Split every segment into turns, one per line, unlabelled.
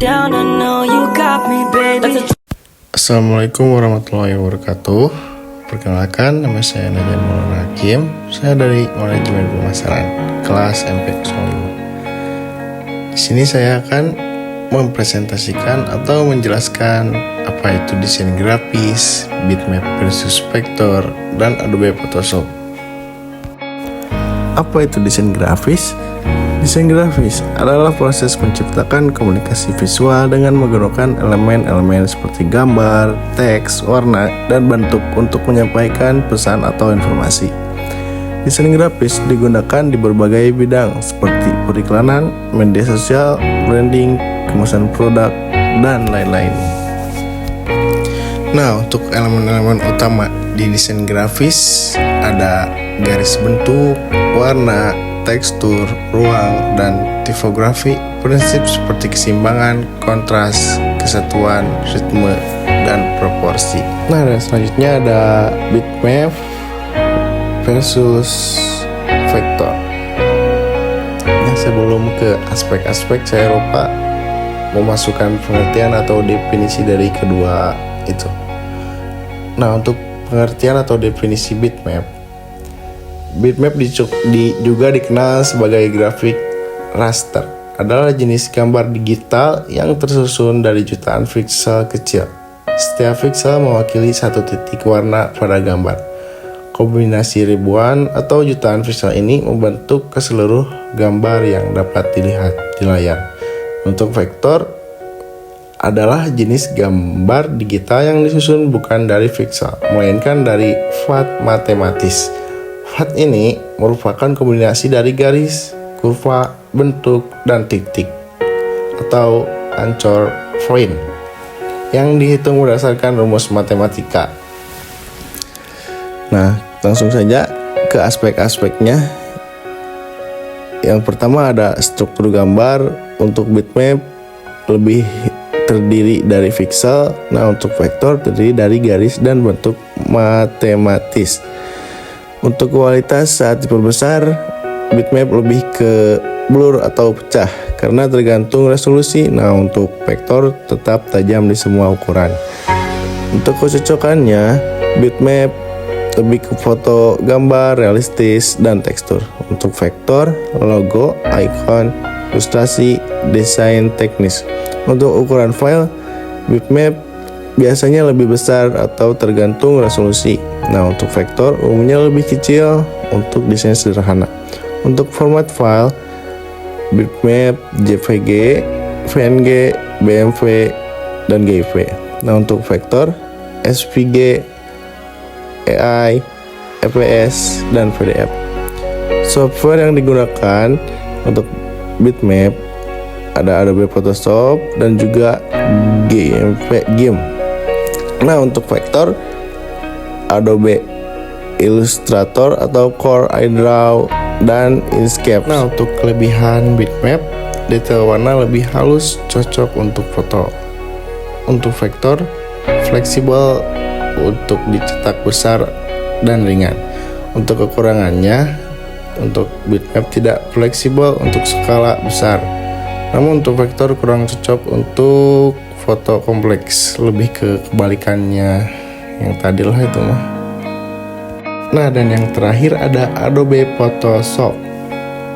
down, I know you got me, baby.
Assalamualaikum warahmatullahi wabarakatuh. Perkenalkan, nama saya Najan Maulana Hakim. Saya dari Manajemen Pemasaran, kelas MP05. Di sini saya akan mempresentasikan atau menjelaskan apa itu desain grafis, bitmap versus vektor, dan Adobe Photoshop. Apa itu desain grafis? Desain grafis adalah proses menciptakan komunikasi visual dengan menggunakan elemen-elemen seperti gambar, teks, warna, dan bentuk untuk menyampaikan pesan atau informasi. Desain grafis digunakan di berbagai bidang seperti periklanan, media sosial, branding, kemasan produk, dan lain-lain. Nah, untuk elemen-elemen utama di desain grafis ada garis bentuk, warna, tekstur, ruang, dan tipografi. Prinsip seperti keseimbangan, kontras, kesatuan, ritme, dan proporsi. Nah, dan selanjutnya ada bitmap versus vektor. Nah, sebelum ke aspek-aspek, saya lupa memasukkan pengertian atau definisi dari kedua itu. Nah, untuk pengertian atau definisi bitmap juga dikenal sebagai grafik raster, adalah jenis gambar digital yang tersusun dari jutaan piksel kecil. Setiap piksel mewakili satu titik warna pada gambar. Kombinasi ribuan atau jutaan piksel ini membentuk keseluruh gambar yang dapat dilihat di layar. Untuk vektor adalah jenis gambar digital yang disusun bukan dari piksel, melainkan dari flat matematis. Flat ini merupakan kombinasi dari garis, kurva, bentuk, dan titik atau ancor point yang dihitung berdasarkan rumus matematika. Nah, langsung saja ke aspek-aspeknya. Yang pertama ada struktur gambar. Untuk bitmap lebih terdiri dari piksel. Nah, untuk vektor terdiri dari garis dan bentuk matematis. Untuk kualitas saat diperbesar, bitmap lebih ke blur atau pecah karena tergantung resolusi. Nah, untuk vektor tetap tajam di semua ukuran. Untuk kecocokannya, bitmap lebih ke foto, gambar, realistis, dan tekstur. Untuk vektor, logo, icon, ilustrasi, desain teknis. Untuk ukuran file, bitmap biasanya lebih besar atau tergantung resolusi. Nah, untuk vektor umumnya lebih kecil untuk desain sederhana. Untuk format file, bitmap JPG, PNG, BMP, dan GIF. Nah, untuk vektor SVG, AI, EPS, dan PDF. Software yang digunakan untuk bitmap ada Adobe Photoshop dan juga GIMP. Nah, untuk vektor Adobe Illustrator atau Core iDraw dan Inkscape. Nah, untuk kelebihan bitmap, detail warna lebih halus, cocok untuk foto. Untuk vektor, fleksibel untuk dicetak besar dan ringan. Untuk kekurangannya, untuk bitmap tidak fleksibel untuk skala besar. Namun untuk vektor kurang cocok untuk foto kompleks, lebih ke kebalikannya yang tadi lah itu mah. Nah, dan yang terakhir ada Adobe Photoshop.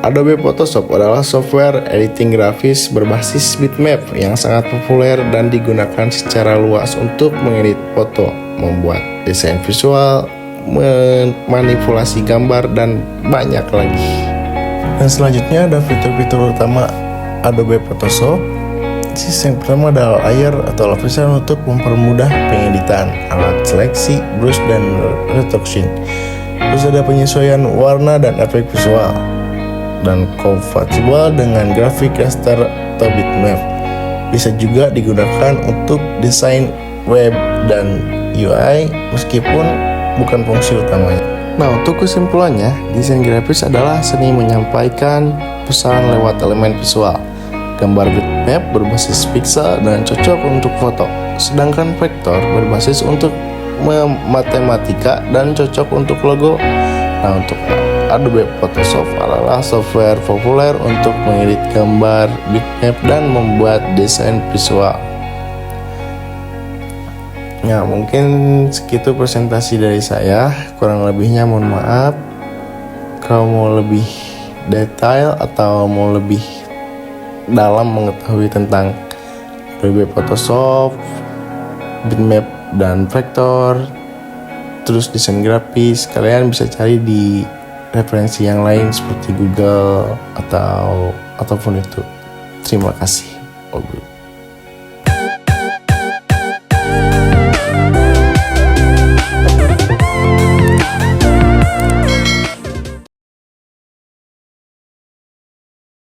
Adobe Photoshop adalah software editing grafis berbasis bitmap yang sangat populer dan digunakan secara luas untuk mengedit foto, membuat desain visual, memanipulasi gambar, dan banyak lagi. Dan selanjutnya ada fitur-fitur utama Adobe Photoshop. Yang pertama adalah layer atau lapisan untuk mempermudah pengeditan, alat seleksi, brush, dan reduction. Terus ada penyesuaian warna dan efek visual, dan kompatibel dengan grafik raster atau bitmap. Bisa juga digunakan untuk desain web dan UI meskipun bukan fungsi utamanya. Nah, untuk kesimpulannya, desain grafis adalah seni menyampaikan pesan lewat elemen visual. Gambar bitmap berbasis piksel dan cocok untuk foto, sedangkan vektor berbasis untuk matematika dan cocok untuk logo. Nah, untuk Adobe Photoshop adalah software populer untuk mengedit gambar, bitmap, dan membuat desain visual. Nah, mungkin segitu presentasi dari saya. Kurang lebihnya mohon maaf. Kalau mau lebih detail atau mau lebih dalam mengetahui tentang Adobe Photoshop, bitmap, dan vektor, terus desain grafis, kalian bisa cari di referensi yang lain seperti Google ataupun itu. Terima kasih.